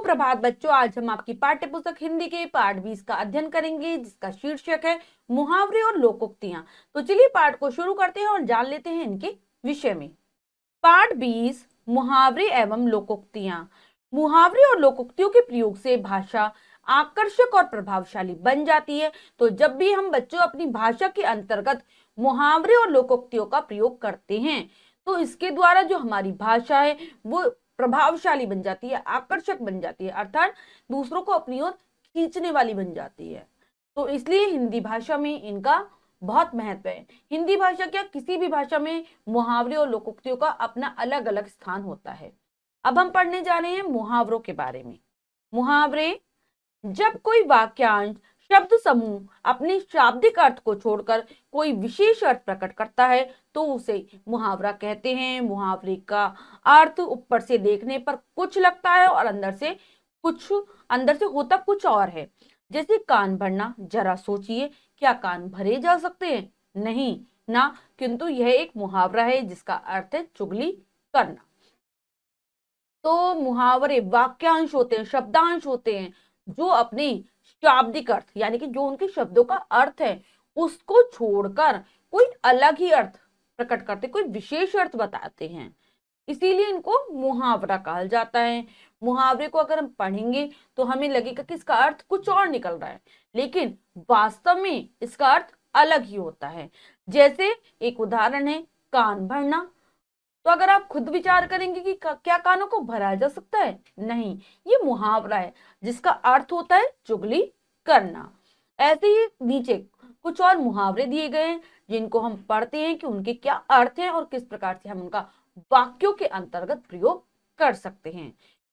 सुप्रभात बच्चों, आज हम आपकी पाठ्य पुस्तक हिंदी के पाठ 20 का अध्ययन करेंगे, जिसका शीर्षक है मुहावरे और लोकोक्तियां। तो चलिए पाठ को शुरू करते हैं और जान लेते हैं इनके विषय में। पाठ 20 मुहावरे एवं लोकोक्तियां। मुहावरे और लोकोक्तियों के प्रयोग से भाषा आकर्षक और प्रभावशाली बन जाती है। तो जब भी हम बच्चों अपनी भाषा के अंतर्गत मुहावरे और लोकोक्तियों का प्रयोग करते हैं, तो इसके द्वारा जो हमारी भाषा है वो प्रभावशाली बन जाती है, आकर्षक बन जाती है, अर्थात दूसरों को अपनी ओर खींचने वाली बन जाती है। तो इसलिए हिंदी भाषा में इनका बहुत महत्व है। हिंदी भाषा क्या, किसी भी भाषा में मुहावरे और लोकोक्तियों का अपना अलग अलग स्थान होता है। अब हम पढ़ने जा रहे हैं मुहावरों के बारे में। मुहावरे, जब कोई वाक्यांश शब्द समूह अपने शाब्दिक अर्थ को छोड़कर कोई विशेष अर्थ प्रकट करता है तो उसे मुहावरा कहते हैं। मुहावरे का अर्थ ऊपर से देखने पर कुछ लगता है और अंदर से होता कुछ और है। जैसे कान भरना, जरा सोचिए, क्या कान भरे जा सकते हैं? नहीं ना, किंतु यह एक मुहावरा है जिसका अर्थ है चुगली करना। तो मुहावरे वाक्यांश होते हैं, शब्दांश होते हैं, जो अपने शाब्दिक अर्थ यानी कि जो उनके शब्दों का अर्थ है उसको छोड़कर कोई अलग ही अर्थ प्रकट करते, कोई विशेष अर्थ बताते हैं, इसीलिए इनको मुहावरा कहा जाता है। मुहावरे को अगर हम पढ़ेंगे तो हमें लगेगा कि इसका अर्थ कुछ और निकल रहा है, लेकिन वास्तव में इसका अर्थ अलग ही होता है। जैसे एक उदाहरण है कान भरना। तो अगर आप खुद विचार करेंगे कि क्या कानों को भरा जा सकता है? नहीं, ये मुहावरा है जिसका अर्थ होता है चुगली करना। ऐसे ही नीचे कुछ और मुहावरे दिए गए हैं जिनको हम पढ़ते हैं कि उनके क्या अर्थ हैं और किस प्रकार से हम उनका वाक्यों के अंतर्गत प्रयोग कर सकते हैं।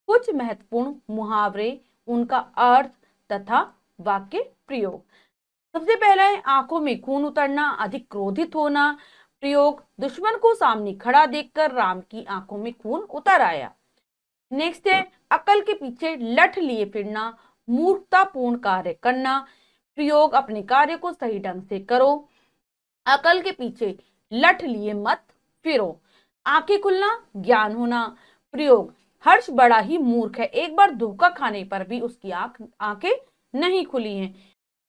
कुछ महत्वपूर्ण मुहावरे, उनका अर्थ तथा वाक्य प्रयोग। सबसे पहला है आंखों में खून उतरना, अधिक क्रोधित होना। प्रयोग, दुश्मन को सामने खड़ा देखकर राम की आंखों में खून उतर आया। नेक्स्ट है अकल के पीछे लठ लिए फिरना, मूर्खतापूर्ण कार्य करना। प्रयोग, अपने कार्य को सही ढंग से करो, अकल के पीछे लठ लिए मत फिरो। आंखें खुलना, ज्ञान होना। प्रयोग, हर्ष बड़ा ही मूर्ख है, एक बार धोखा खाने पर भी उसकी आंखें नहीं खुली हैं।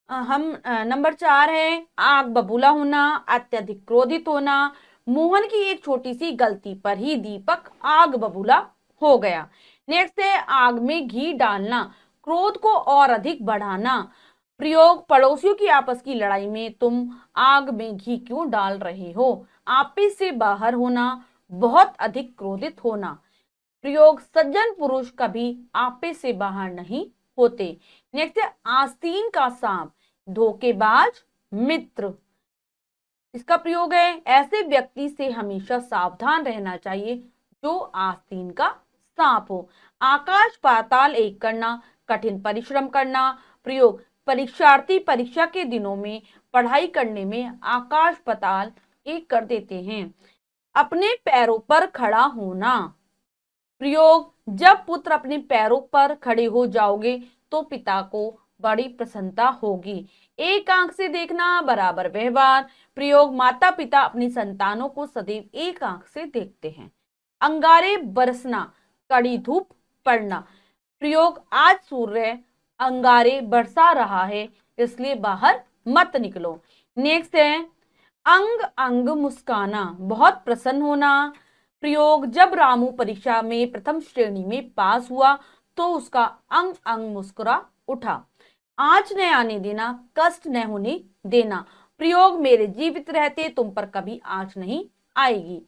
हम नंबर 4 है आग बबूला होना, अत्यधिक क्रोधित होना। मोहन की एक छोटी सी गलती पर ही दीपक आग बबूला हो गया। नेक्स्ट है आग में घी डालना, क्रोध को और अधिक बढ़ाना। प्रयोग, पड़ोसियों की आपस की लड़ाई में तुम आग में घी क्यों डाल रहे हो? आपस से बाहर होना, बहुत अधिक क्रोधित होना। प्रयोग, सज्जन पुरुष कभी आपे से बाहर नहीं होते। नेक्स्ट है आस्तीन का सांप, धोखेबाज मित्र। इसका प्रयोग है ऐसे व्यक्ति से हमेशा सावधान रहना चाहिए जो आस्तीन का सांप हो। आकाश पाताल एक करना, कठिन परिश्रम करना। प्रयोग, परीक्षार्थी परीक्षा के दिनों में पढ़ाई करने में आकाश पाताल एक कर देते हैं। अपने पैरों पर खड़ा होना। प्रयोग, जब पुत्र अपने पैरों पर खड़े हो जाओगे तो पिता को बड़ी प्रसन्नता होगी। एक आंख से देखना बराबर व्यवहार। प्रयोग, माता पिता अपनी संतानों को सदैव एक आंख से देखते हैं। अंगारे बरसना, कड़ी धूप पड़ना। प्रयोग, आज सूर्य अंगारे बरसा रहा है इसलिए बाहर मत निकलो। नेक्स्ट है अंग अंग मुस्काना, बहुत प्रसन्न होना। प्रयोग, जब रामू परीक्षा में प्रथम श्रेणी में पास हुआ तो उसका अंग अंग मुस्कुरा उठा। आँच न आने देना, कष्ट न होने देना। प्रयोग, मेरे जीवित रहते तुम पर कभी आँच नहीं आएगी।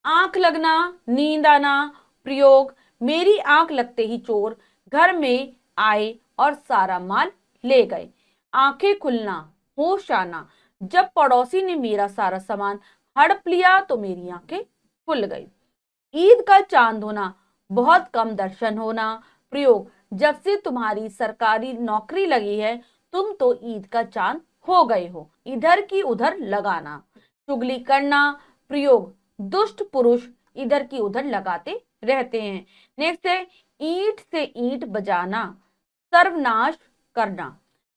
आंख लगना, नींद आना। प्रयोग, मेरी आंख लगते ही चोर घर में आए और सारा माल ले गए। आंखें खुलना, होश आना, जब पड़ोसी ने मेरा सारा सामान हड़प लिया तो मेरी आंखें खुल गई। ईद का चांद होना, बहुत कम दर्शन होना। प्रयोग, जब से तुम्हारी सरकारी नौकरी लगी है तुम तो ईद का चांद हो गए हो। इधर की उधर लगाना, चुगली करना। प्रयोग, दुष्ट पुरुष इधर की उधर लगाते रहते हैं। नेक्स्ट है ईंट से ईंट बजाना, सर्वनाश करना।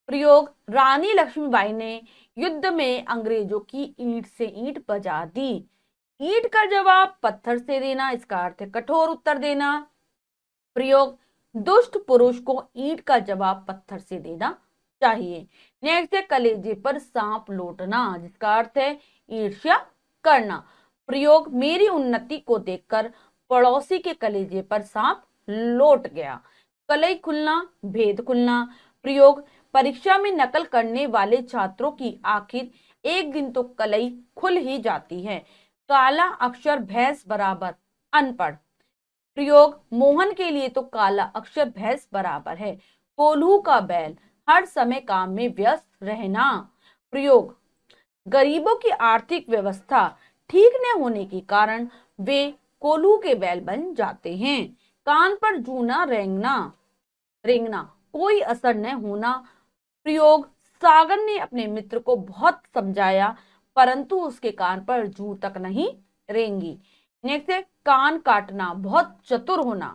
प्रयोग, रानी लक्ष्मीबाई ने युद्ध में अंग्रेजों की ईंट से ईंट बजा दी। ईंट का जवाब पत्थर से देना, इसका अर्थ है कठोर उत्तर देना। प्रयोग, दुष्ट पुरुष को ईंट का जवाब पत्थर से देना चाहिए। नेक्स्ट है कलेजे पर सांप लौटना, जिसका अर्थ है ईर्ष्या करना। प्रयोग मेरी उन्नति को देखकर पड़ोसी के कलेजे पर सांप लौट गया। कलई खुलना, भेद खुलना। प्रयोग परीक्षा में नकल करने वाले छात्रों की आखिर एक दिन तो कलई खुल ही जाती है। काला अक्षर भैंस बराबर अनपढ़। प्रयोग मोहन के लिए तो काला अक्षर भैंस बराबर है। कोल्हू का बैल हर समय काम में व्यस्त रहना। प्रयोग गरीबों की आर्थिक व्यवस्था ठीक न होने के कारण वे कोल्हू के बैल बन जाते हैं। कान पर जूना रेंगना रेंगना कोई असर न होना। प्रयोग सागर ने अपने मित्र को बहुत समझाया परंतु उसके कान पर जू तक नहीं रेंगी। नेक्स्ट है कान काटना, बहुत चतुर होना।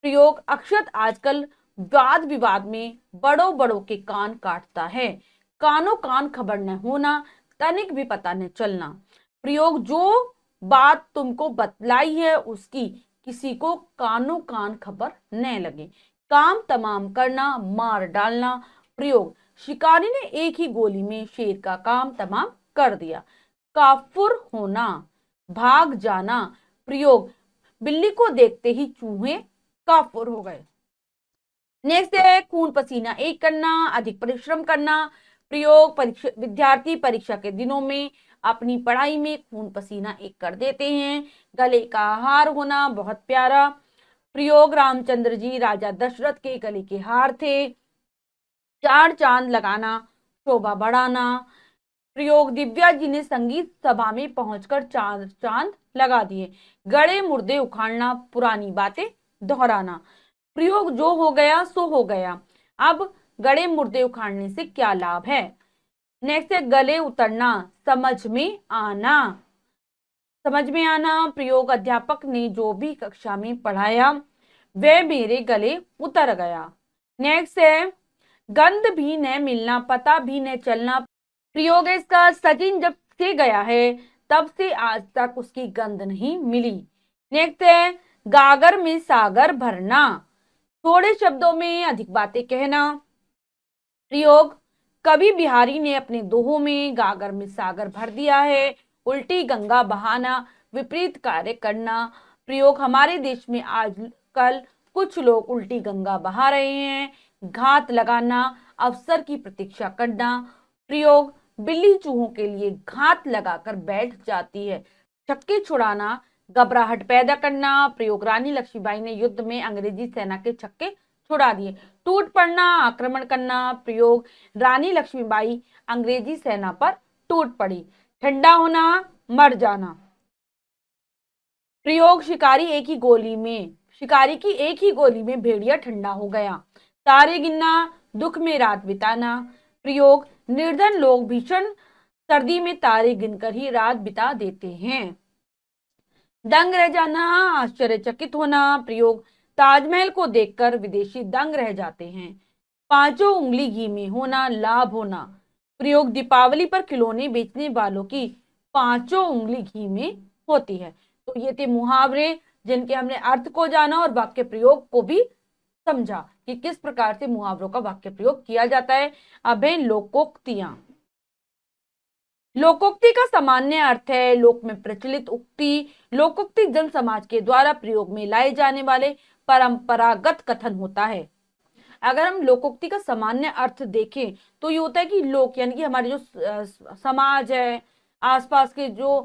प्रयोग अक्षत आजकल वाद विवाद में बड़ों बड़ों के कान काटता है। कानों कान खबर न होना, तनिक भी पता न चलना। प्रयोग जो बात तुमको बतलाई है उसकी किसी को कानों कान खबर न लगे। काम तमाम करना, मार डालना। प्रयोग शिकारी ने एक ही गोली में शेर का काम तमाम कर दिया। काफुर होना, भाग जाना। प्रयोग बिल्ली को देखते ही चूहे काफुर हो गए। नेक्स्ट है खून पसीना एक करना, अधिक परिश्रम करना। प्रयोग विद्यार्थी परीक्षा के दिनों में अपनी पढ़ाई में खून पसीना एक कर देते हैं। गले का हार होना, बहुत प्यारा। प्रयोग रामचंद्र जी राजा दशरथ के गले के हार थे। चार चांद लगाना, शोभा बढ़ाना। प्रयोग दिव्या जी ने संगीत सभा में पहुंचकर चांद चांद लगा दिए। गड़े मुर्दे उखाड़ना, पुरानी बातें दोहराना। प्रयोग जो हो गया सो हो गया, अब गड़े मुर्दे उखाड़ने से क्या लाभ है। नेक्स्ट है गले उतरना, समझ में आना। समझ में आना। प्रयोग अध्यापक ने जो भी कक्षा में पढ़ाया वह मेरे गले उतर गया। नेक्स्ट है गंध भी न मिलना, पता भी न चलना। प्रयोग है इसका सचिन जब से गया है तब से आज तक उसकी गंध नहीं मिली। नेक्स्ट है गागर में सागर भरना, थोड़े शब्दों में अधिक बातें कहना। प्रयोग कवि बिहारी ने अपने दोहों में गागर में सागर भर दिया है। उल्टी गंगा बहाना, विपरीत कार्य करना। प्रयोग हमारे देश में आजकल कुछ लोग उल्टी गंगा बहा रहे हैं। घात लगाना, अवसर की प्रतीक्षा करना। प्रयोग बिल्ली चूहों के लिए घात लगाकर बैठ जाती है। छक्के छुड़ाना, घबराहट पैदा करना। प्रयोग रानी लक्ष्मीबाई ने युद्ध में अंग्रेजी सेना के छक्के छुड़ा दिए। टूट पड़ना, आक्रमण करना। प्रयोग रानी लक्ष्मीबाई अंग्रेजी सेना पर टूट पड़ी। ठंडा होना, मर जाना। प्रयोग शिकारी की एक ही गोली में भेड़िया ठंडा हो गया। तारे गिनना, दुख में रात बिताना। प्रयोग निर्धन लोग भीषण सर्दी में तारे गिनकर ही रात बिता देते हैं। दंग रह जाना, आश्चर्यचकित होना। प्रयोग ताजमहल को देखकर विदेशी दंग रह जाते हैं। पांचों उंगली घी में होना, लाभ होना। प्रयोग दीपावली पर खिलौने बेचने वालों की पांचों उंगली घी में होती है। तो ये थे मुहावरे जिनके हमने अर्थ को जाना और वाक्य प्रयोग को भी समझा कि किस प्रकार से मुहावरों का वाक्य प्रयोग किया जाता है। अब है लोकोक्तियां। लोकोक्ति का सामान्य अर्थ है लोक में प्रचलित उक्ति। लोकोक्ति जन समाज के द्वारा प्रयोग में लाए जाने वाले परंपरागत कथन होता है। अगर हम लोकोक्ति का सामान्य अर्थ देखें तो ये होता है कि लोक यानी कि हमारे जो समाज है, आसपास के जो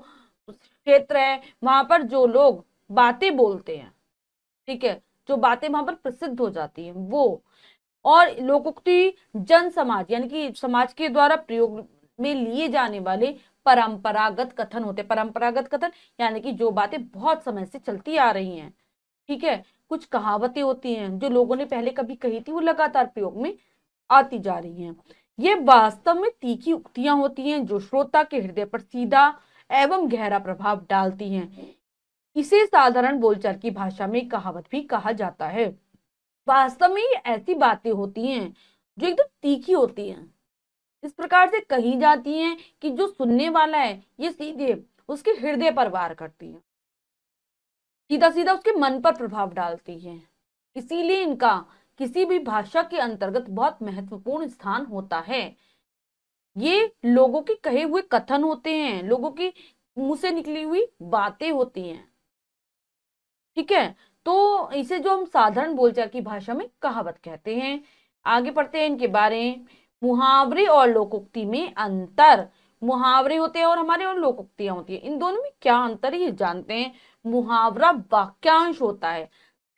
क्षेत्र है, वहां पर जो लोग बातें बोलते हैं, ठीक है, जो बातें वहां पर प्रसिद्ध हो जाती हैं वो। और लोकोक्ति जन समाज यानी कि समाज के द्वारा प्रयोग में लिए जाने वाले परंपरागत कथन होते हैं। परंपरागत कथन यानी कि जो बातें बहुत समय से चलती आ रही हैं, ठीक है। कुछ कहावतें होती हैं जो लोगों ने पहले कभी कही थी, वो लगातार प्रयोग में आती जा रही हैं। ये वास्तव में तीखी उक्तियां होती हैं जो श्रोता के हृदय पर सीधा एवं गहरा प्रभाव डालती हैं। इसे साधारण बोलचाल की भाषा में कहावत भी कहा जाता है। वास्तव में ये ऐसी बातें होती हैं जो एकदम तीखी होती हैं, इस प्रकार से कही जाती हैं कि जो सुनने वाला है ये सीधे उसके हृदय पर वार करती है, सीधा सीधा उसके मन पर प्रभाव डालती है, इसीलिए इनका किसी भी भाषा के अंतर्गत बहुत महत्वपूर्ण स्थान होता है। ये लोगों के कहे हुए कथन होते हैं, लोगों की मुंह से निकली हुई बातें होती हैं। ठीक है, तो इसे जो हम साधारण बोलचाल की भाषा में कहावत कहते हैं। आगे पढ़ते हैं इनके बारे में। मुहावरे और लोकोक्ति में अंतर। मुहावरे होते हैं और हमारे और लोकोक्तियां होती है, इन दोनों में क्या अंतर है ये जानते हैं। मुहावरा वाक्यांश होता है,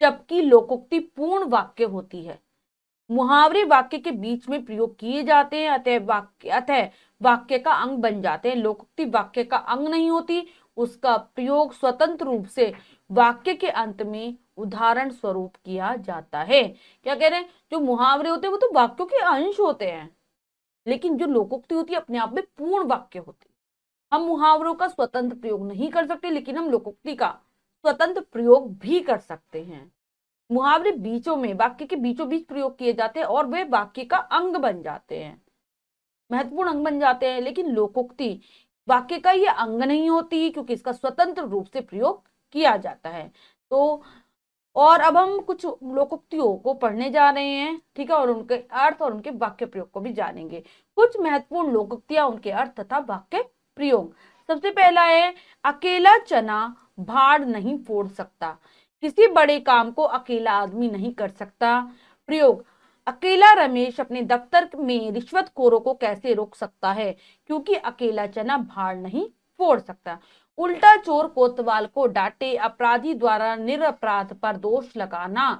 जबकि लोकोक्ति पूर्ण वाक्य होती है। मुहावरे वाक्य के बीच में प्रयोग किए जाते हैं, अतः वाक्य का अंग बन जाते हैं। लोकोक्ति वाक्य का अंग नहीं होती, उसका प्रयोग स्वतंत्र रूप से वाक्य के अंत में उदाहरण स्वरूप किया जाता है। क्या कह रहे हैं, जो मुहावरे होते हैं वो तो वाक्यों के अंश होते हैं, लेकिन जो लोकोक्ति होती है अपने आप में पूर्ण वाक्य होती है। हम मुहावरों का स्वतंत्र प्रयोग नहीं कर सकते, लेकिन हम लोकोक्ति का स्वतंत्र प्रयोग भी कर सकते हैं। मुहावरे बीचों में, वाक्य के बीचों बीच प्रयोग किए जाते हैं और वे वाक्य का अंग बन जाते हैं, महत्वपूर्ण अंग बन जाते हैं। लेकिन लोकोक्ति वाक्य का ये अंग नहीं होती, क्योंकि इसका स्वतंत्र रूप से प्रयोग किया जाता है। तो और अब हम कुछ लोकोक्तियों को पढ़ने जा रहे हैं, ठीक है, और उनके अर्थ और उनके वाक्य प्रयोग को भी जानेंगे। कुछ महत्वपूर्ण लोकोक्तियां, उनके अर्थ तथा वाक्य प्रयोग। सबसे पहला है, अकेला चना भाड़ नहीं फोड़ सकता। किसी बड़े काम को अकेला आदमी नहीं कर सकता। प्रयोग, अकेला रमेश अपने दफ्तर में रिश्वतखोरों को कैसे रोक सकता है, क्योंकि अकेला चना भाड़ नहीं फोड़ सकता। उल्टा चोर कोतवाल को डांटे, अपराधी द्वारा निरपराध पर दोष लगाना।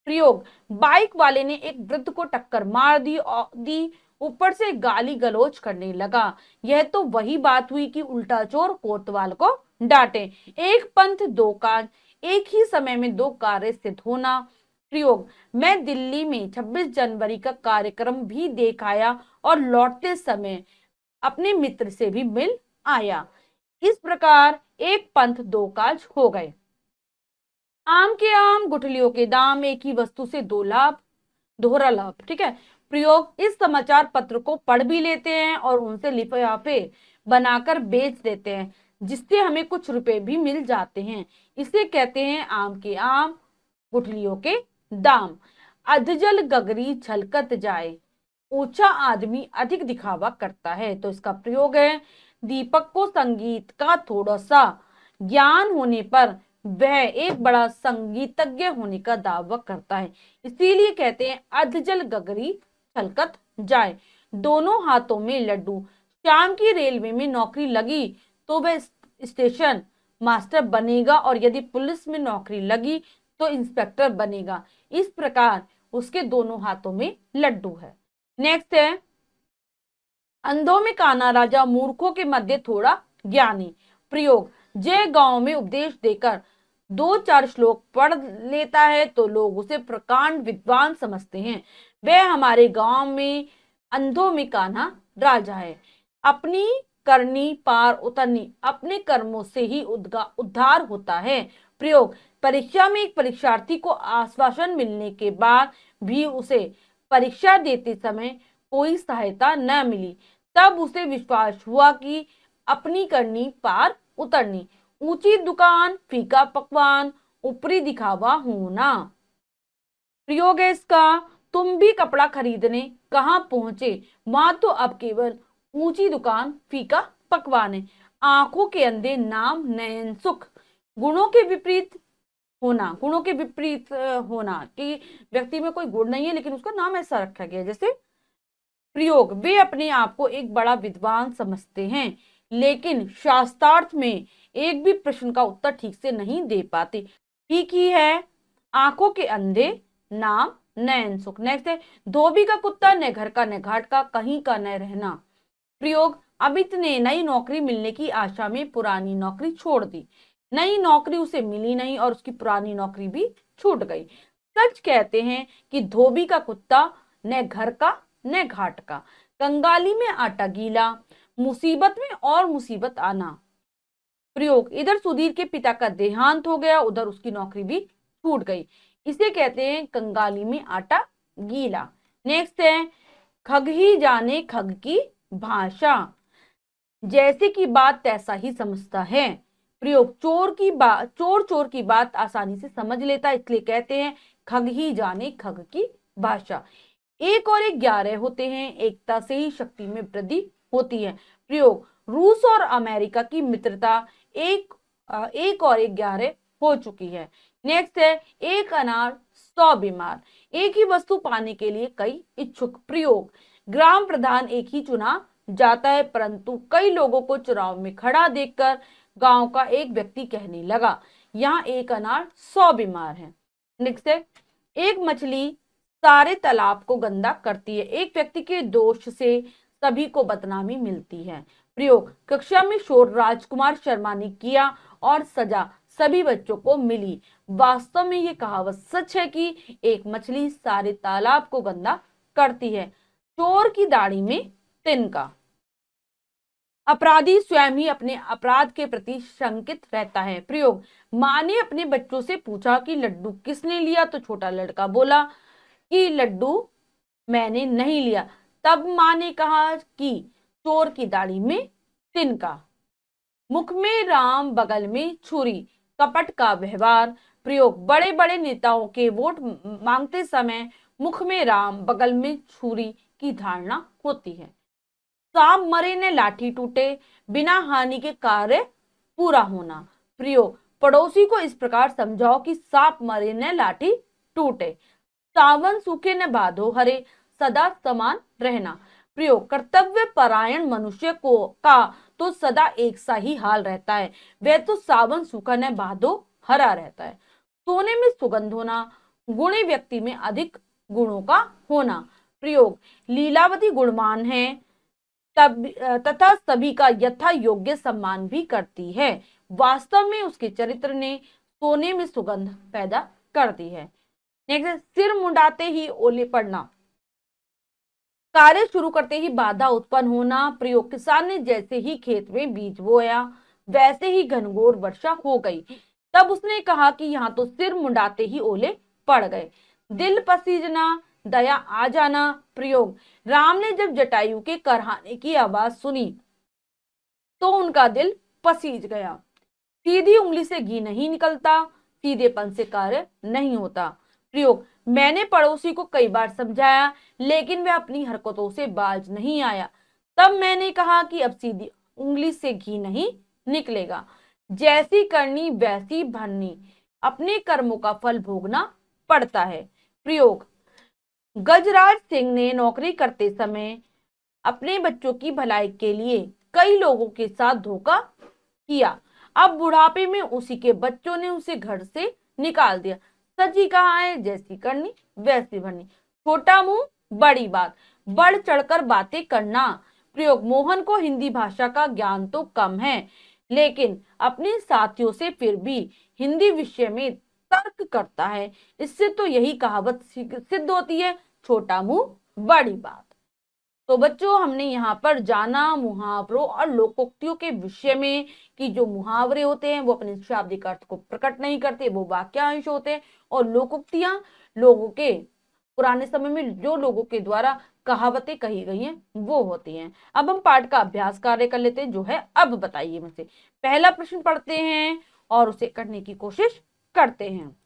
प्रयोग, बाइक वाले ने एक वृद्ध को टक्कर मार दी ऊपर से गाली गलौज करने लगा। यह तो वही बात हुई कि उल्टा चोर कोतवाल को डांटे। एक पंथ दो काज, एक ही समय में दो कार्य सिद्ध होना। प्रयोग, मैं दिल्ली में 26 जनवरी का कार्यक्रम भी देख आया और लौटते समय अपने मित्र से भी मिल आया। इस प्रकार एक पंथ दो काज हो गए। आम के आम, गुठलियों के दाम, एक ही वस्तु से दो लाभ, दोहरा लाभ। ठीक है, प्रयोग, इस समाचार पत्र को पढ़ भी लेते हैं और उनसे लिफाफे बनाकर बेच देते हैं, जिससे हमें कुछ रुपए भी मिल जाते हैं। इसे कहते हैं आम के आम, गुठलियों के दाम। अधजल गगरी छलकत जाए, ऊंचा आदमी अधिक दिखावा करता है। तो इसका प्रयोग है, दीपक को संगीत का थोड़ा सा ज्ञान होने पर वह एक बड़ा संगीतज्ञ होने का दावा करता है, इसीलिए कहते हैं अधजल गगरी छलकत जाए। दोनों हाथों में लड्डू। शाम की रेलवे में नौकरी लगी तो वह स्टेशन मास्टर बनेगा, और यदि पुलिस में नौकरी लगी तो इंस्पेक्टर बनेगा। इस प्रकार उसके दोनों हाथों में लड्डू है। नेक्स्ट है, अंधों में काना राजा, मूर्खों के मध्य थोड़ा ज्ञानी। प्रयोग, जय गांव में उपदेश देकर दो चार श्लोक पढ़ लेता है तो लोग उसे प्रकांड विद्वान समझते हैं। वह हमारे गांव में अंधों में कान्हा राजा है। अपनी करनी पार उतरनी, अपने कर्मों से ही उद्धार होता है। प्रयोग, परीक्षा में एक परीक्षार्थी को आश्वासन मिलने के बाद भी उसे परीक्षा देते समय कोई सहायता न मिली, तब उसे विश्वास हुआ कि अपनी करनी पार उतरनी। ऊंची दुकान, फीका पकवान, ऊपरी दिखावा होना। प्रयोग है इसका, तुम भी कपड़ा खरीदने कहां पहुंचे, वहां तो अब केवल ऊंची दुकान फीका पकवान है। आंखों के अंधे नाम नयन सुख, गुणों के विपरीत होना, गुणों के विपरीत होना कि व्यक्ति में कोई गुण नहीं है लेकिन उसका नाम ऐसा रखा गया। जैसे प्रयोग, वे अपने आप को एक बड़ा विद्वान समझते हैं लेकिन शास्त्रार्थ में एक भी प्रश्न का उत्तर ठीक से नहीं दे पाते। ठीक ही है, आंखों के अंधे नाम नयन सुख। नेक्स्ट है, धोबी का कुत्ता न घर का न घाट का, कहीं का न रहना। प्रयोग, अमित ने नई नौकरी मिलने की आशा में पुरानी नौकरी छोड़ दी। नई नौकरी उसे मिली नहीं और उसकी पुरानी नौकरी भी छूट गई। सच कहते हैं कि धोबी का कुत्ता न घर का न घाट का, कंगाली में आटा गीला, मुसीबत में और मुसीबत आना। प्रयोग, इधर सुधीर के पिता का देहांत हो गया, उधर उसकी नौकरी भी छूट गई। इसे कहते हैं कंगाली में आटा गीला। नेक्स्ट है, खग ही जाने खग की भाषा, जैसे की बात तैसा ही समझता है। प्रयोग, चोर चोर की बात आसानी से समझ लेता है, इसलिए कहते हैं खग ही जाने खग की भाषा। 1 और 1 11 होते हैं, एकता से ही शक्ति में वृद्धि होती है। प्रयोग, रूस और अमेरिका की मित्रता 1 और 1 11 हो चुकी है। नेक्स्ट है, 1 अनार 100 बीमार। एक ही वस्तु पाने के लिए कई इच्छुक। प्रयोग, ग्राम प्रधान एक ही चुना जाता है, परंतु कई लोगों को चुनाव में खड़ा देखकर गांव का एक व्यक्ति कहने लगा, यहाँ 1 अनार 100 बीमार है। नेक्स्ट है, एक मछली सारे तालाब को गंदा करती है, एक व्यक्ति के दोष से सभी को बदनामी मिलती है। प्रयोग, कक्षा में शोर राजकुमार शर्मा ने किया और सजा सभी बच्चों को मिली। वास्तव में ये कहावत सच है कि एक मछली सारे तालाब को गंदा करती है। चोर की दाढ़ी में तिनका। अपराधी स्वयं ही अपने अपराध के प्रति शंकित रहता है। प्रयोग, माँ ने अपने बच्चों से पूछा कि लड्डू किसने लिया, तो छोटा लड़का बोला कि लड्डू मैंने नहीं लिया। तब माँ ने कहा कि चोर की दाढ़ी में तिनका। मुख में राम बगल में छुरी, कपट का व्यवहार। प्रयोग, बड़े बड़े नेताओं के वोट मांगते समय मुख में राम बगल में छुरी की धारणा होती है। सांप मरे ने लाठी टूटे, बिना हानि के कार्य पूरा होना। प्रयोग, पड़ोसी को इस प्रकार समझाओ कि सांप मरे ने लाठी टूटे। सावन सूखे न बांधो हरे, सदा समान रहना। प्रयोग, कर्तव्य परायण मनुष्य का तो सदा एक सा ही हाल रहता है, वह तो सावन सूखा न बांधो हरा रहता है। सोने में सुगंध होना, गुणी व्यक्ति में अधिक गुणों का होना। प्रयोग, लीलावती गुणवान है तथा सभी का यथा योग्य सम्मान भी करती है। वास्तव में उसके चरित्र ने सोने में सुगंध पैदा कर दी है। नेक्स्ट, सिर मुंडाते ही ओले पड़ना, कार्य शुरू करते ही बाधा उत्पन्न होना। प्रयोग, किसान ने जैसे ही खेत में बीज बोया वैसे ही घनघोर वर्षा हो गई। तब उसने कहा कि यहाँ तो सिर मुंडाते ही ओले पड़ गए। दिल पसीजना, दया आ जाना। प्रयोग, राम ने जब जटायु के करहाने की आवाज सुनी तो उनका दिल पसीज गया। सीधी उंगली से घी नहीं निकलता, सीधेपन से कार्य नहीं होता। प्रयोग, मैंने पड़ोसी को कई बार समझाया लेकिन वह अपनी हरकतों से बाज नहीं आया। तब मैंने कहा कि अब सीधी उंगली से घी नहीं निकलेगा। जैसी करनी वैसी भरनी, अपने कर्मों का फल भोगना पड़ता है। प्रयोग, गजराज सिंह ने नौकरी करते समय अपने बच्चों की भलाई के लिए कई लोगों के साथ धोखा किया। अब बुढ़ापे में उसी के बच्चों ने उसे घर से निकाल दिया। सच ही कहा है, जैसी करनी वैसी भरनी। छोटा मुंह बड़ी बात, बढ़ चढ़कर बातें करना। प्रयोग, मोहन को हिंदी भाषा का ज्ञान तो कम है लेकिन अपने साथियों से फिर भी हिंदी विषय में तर्क करता है। इससे तो यही कहावत सिद्ध होती है, छोटा मुंह बड़ी बात। तो बच्चों, हमने यहाँ पर जाना मुहावरों और लोकोक्तियों के विषय में कि जो मुहावरे होते हैं वो अपने शाब्दिक अर्थ को प्रकट नहीं करते, वो वाक्यांश होते हैं, और लोकोक्तियां लोगों के पुराने समय में जो लोगों के द्वारा कहावतें कही गई हैं वो होती हैं। अब हम पाठ का अभ्यास कार्य कर लेते हैं, जो है अब बताइए मुझसे। पहला प्रश्न पढ़ते हैं और उसे करने की कोशिश करते हैं।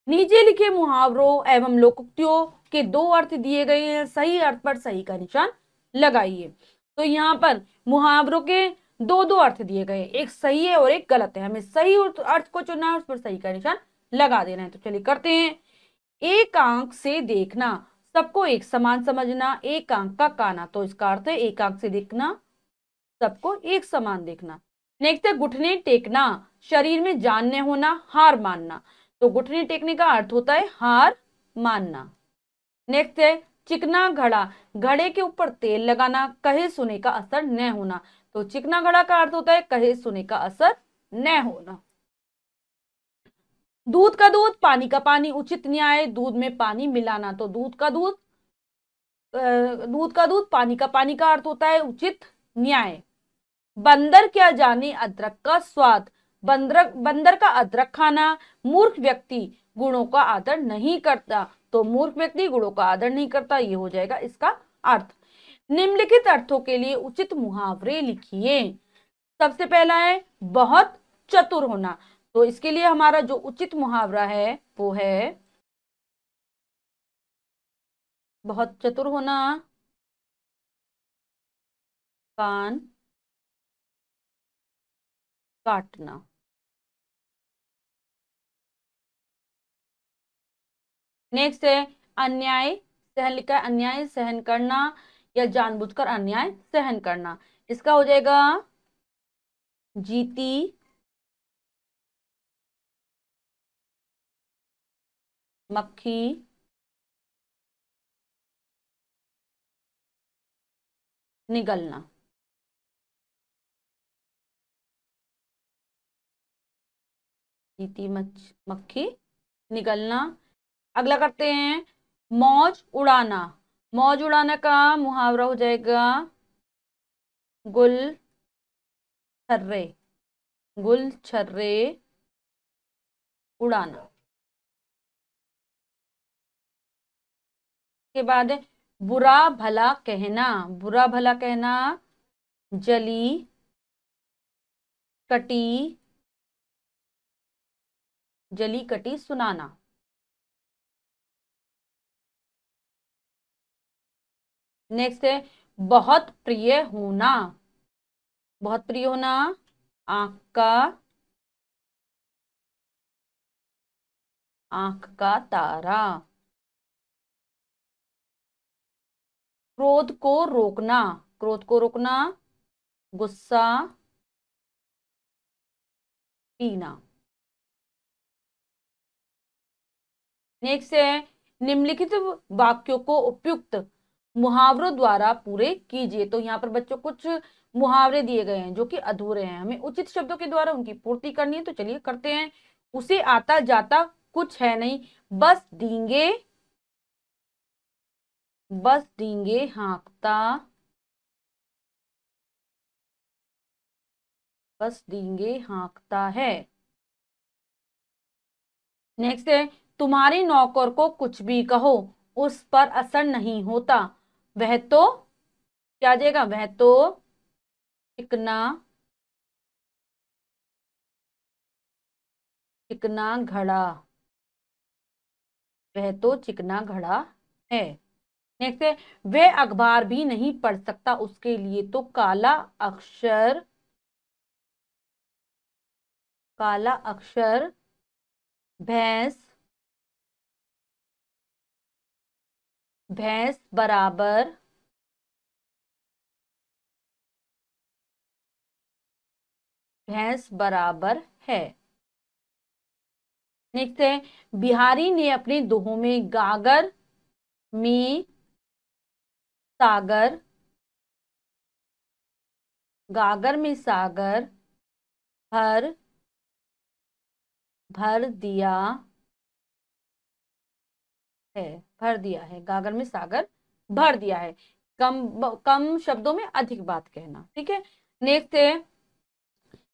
नीचे लिखे मुहावरों एवं लोकोक्तियों के 2 अर्थ दिए गए हैं, सही अर्थ पर सही का निशान लगाइए। तो यहाँ पर मुहावरों के 2 अर्थ दिए गए, एक सही है और एक गलत है। हमें सही अर्थ को चुनना है, उस पर सही का निशान लगा देना है। तो चलिए करते हैं। एक आंख से देखना, सबको एक समान समझना, एक आंख का काना, तो इसका अर्थ है एक आंख से देखना, सबको एक समान देखना। नेक्स्ट है घुटने टेकना, शरीर में जान न होना, हार मानना, तो घुटने टेकने का अर्थ होता है हार मानना। नेक्स्ट है चिकना घड़ा, घड़े के ऊपर तेल लगाना, कहे सुने का असर न होना, तो चिकना घड़ा का अर्थ होता है कहे सुने का असर न होना। दूध का दूध, पानी का पानी, उचित न्याय, दूध में पानी मिलाना, तो दूध का दूध पानी का पानी का अर्थ होता है उचित न्याय। बंदर क्या जाने अदरक का स्वाद, बंदर का अदरक खाना। मूर्ख व्यक्ति गुणों का आदर नहीं करता, तो मूर्ख व्यक्ति गुणों का आदर नहीं करता, ये हो जाएगा इसका अर्थ। निम्नलिखित अर्थों के लिए उचित मुहावरे लिखिए। सबसे पहला है बहुत चतुर होना, तो इसके लिए हमारा जो उचित मुहावरा है वो है बहुत चतुर होना, कान काटना। नेक्स्ट है अन्याय सहन, लिखा है अन्याय सहन करना या जानबूझकर अन्याय सहन करना। इसका हो जाएगा जीती मक्खी निगलना। जीती मक्खी निगलना। अगला करते हैं मौज उड़ाना। मौज उड़ाना का मुहावरा हो जाएगा गुल छर्रे, गुल छर्रे उड़ाना। के बाद है बुरा भला कहना। बुरा भला कहना जली कटी, जली कटी सुनाना। नेक्स्ट है बहुत प्रिय होना। बहुत प्रिय होना आंख का तारा। क्रोध को रोकना, क्रोध को रोकना गुस्सा पीना। नेक्स्ट है निम्नलिखित वाक्यों को उपयुक्त मुहावरों द्वारा पूरे कीजिए। तो यहाँ पर बच्चों कुछ मुहावरे दिए गए हैं जो कि अधूरे हैं, हमें उचित शब्दों के द्वारा उनकी पूर्ति करनी है। तो चलिए करते हैं। उसे आता जाता कुछ है नहीं, बस डींगे, बस डींगे हाँकता, बस डींगे हाँकता है। नेक्स्ट है तुम्हारी नौकर को कुछ भी कहो उस पर असर नहीं होता, वह तो क्या आ जाएगा, वह तो चिकना चिकना घड़ा, वह तो चिकना घड़ा है। नेक्स्ट है वह अखबार भी नहीं पढ़ सकता, उसके लिए तो काला अक्षर, काला अक्षर भैंस, भैंस बराबर, भैंस बराबर है। नेक्स्ट है बिहारी ने अपने दोहों में गागर में सागर, गागर में सागर भर भर दिया है, भर दिया है, गागर में सागर भर दिया है। कम कम शब्दों में अधिक बात कहना, ठीक है। नेक्स्ट है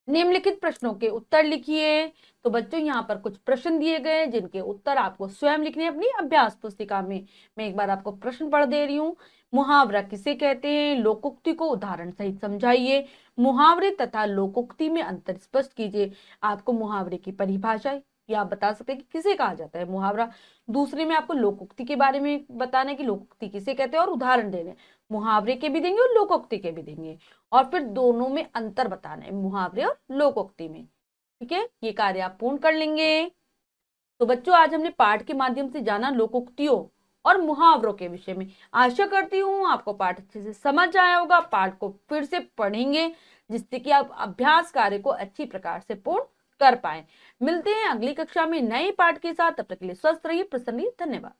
निम्नलिखित प्रश्नों के उत्तर लिखिए। तो बच्चों यहाँ पर कुछ प्रश्न दिए गए हैं जिनके उत्तर आपको स्वयं लिखने हैं अपनी अभ्यास पुस्तिका में। मैं एक बार आपको प्रश्न पढ़ दे रही हूँ। मुहावरा किसे कहते हैं, लोकोक्ति को उदाहरण सहित समझाइए, मुहावरे तथा लोकोक्ति में अंतर स्पष्ट कीजिए। आपको मुहावरे की परिभाषा या आप बता सकते हैं कि किसे कहा जाता है मुहावरा। दूसरे में आपको लोकोक्ति के बारे में बताना है कि लोकोक्ति किसे कहते हैं और उदाहरण देने, मुहावरे के भी देंगे और लोकोक्ति के भी देंगे, और फिर दोनों में अंतर बताना है मुहावरे और लोकोक्ति में। ठीक है, ये कार्य आप पूर्ण कर लेंगे। तो बच्चों आज हमने पाठ के माध्यम से जाना लोकोक्तियों और मुहावरों के विषय में। आशा करती हूँ आपको पाठ अच्छे से समझ आया होगा। पाठ को फिर से पढ़ेंगे जिससे कि आप अभ्यास कार्य को अच्छी प्रकार से पूर्ण कर पाए। मिलते हैं अगली कक्षा में नए पाठ के साथ, तब तक के लिए स्वस्थ रहिए, प्रसन्न रहिए, धन्यवाद।